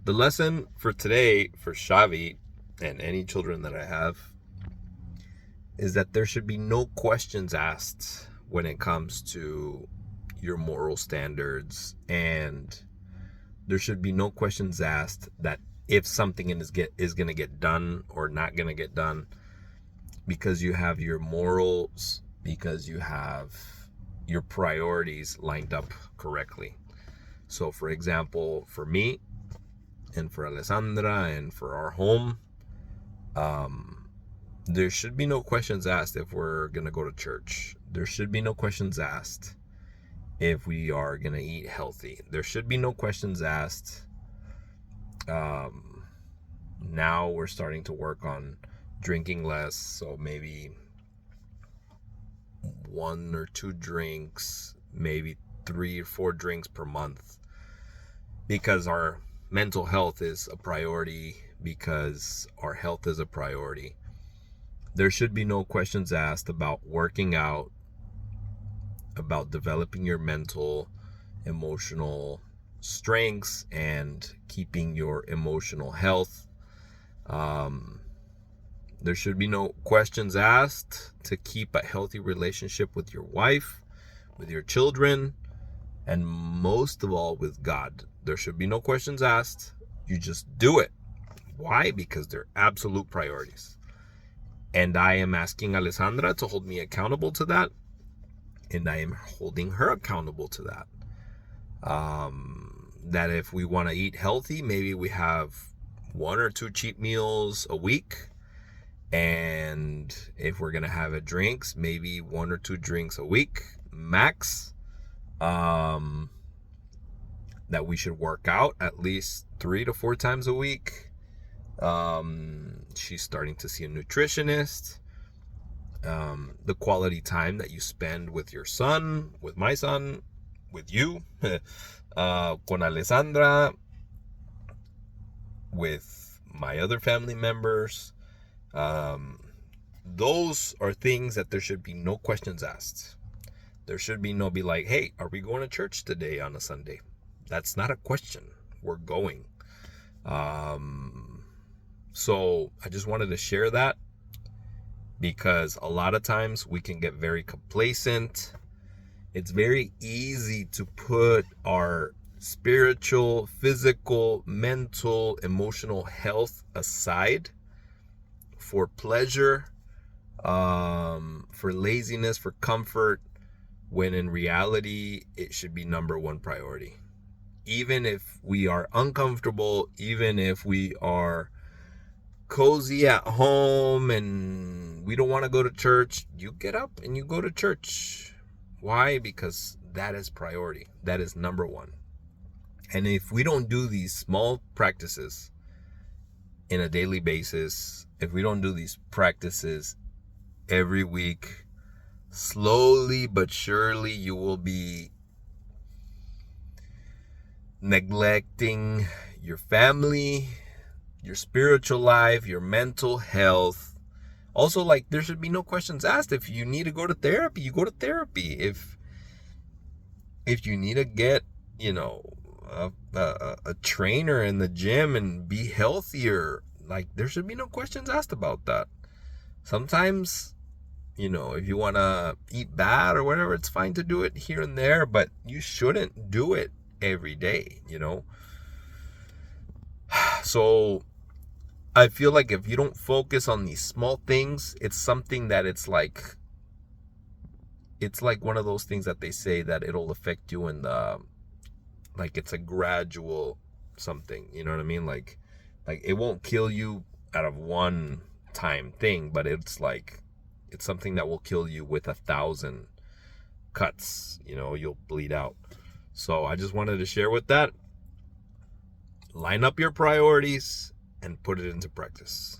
The lesson for today for Xavi and any children that I have is that there should be no questions asked when it comes to your moral standards, and there should be no questions asked that if something is going to get done or not going to get done, because you have your morals, because you have your priorities lined up correctly. So for example, for me and for Alessandra and for our home, there should be no questions asked if we're going to go to church. There should be no questions asked if we are going to eat healthy. There should be no questions asked. Now we're starting to work on drinking less, so maybe 1 or 2 drinks, maybe 3 or 4 drinks per month, because our mental health is a priority, because our health is a priority. There should be no questions asked about working out, about developing your mental, emotional strengths and keeping your emotional health. There should be no questions asked to keep a healthy relationship with your wife, with your children, and most of all with God. There should be no questions asked. You just do it. Why? Because they're absolute priorities. And I am asking Alessandra to hold me accountable to that. And I am holding her accountable to that. That if we want to eat healthy, maybe we have 1 or 2 cheat meals a week. And if we're going to have drinks, maybe 1 or 2 drinks a week, max. That we should work out at least 3 to 4 times a week. She's starting to see a nutritionist. The quality time that you spend with your son, with my son, with you, con Alessandra, with my other family members. Those are things that there should be no questions asked. There should be no be like, hey, are we going to church today on a Sunday? That's not a question. We're going. So I just wanted to share that, because a lot of times we can get very complacent. It's very easy to put our spiritual, physical, mental, emotional health aside for pleasure, for laziness, for comfort, when in reality it should be number 1 priority. Even if we are uncomfortable, even if we are cozy at home and we don't want to go to church, you get up and you go to church. Why? Because that is priority. That is number 1. And if we don't do these small practices in a daily basis, if we don't do these practices every week, slowly but surely you will be neglecting your family, your spiritual life, your mental health. Also, like, there should be no questions asked. If you need to go to therapy, you go to therapy. If you need to get, a trainer in the gym and be healthier, like, there should be no questions asked about that. Sometimes, if you want to eat bad or whatever, it's fine to do it here and there, but you shouldn't do it every day, So I feel like if you don't focus on these small things, it's something that it's like one of those things that they say that it'll affect you in the, like, it's a gradual something, you know what I mean? Like it won't kill you out of one time thing, but it's something that will kill you with 1,000 cuts, you'll bleed out. So I just wanted to share with that. Line up your priorities and put it into practice.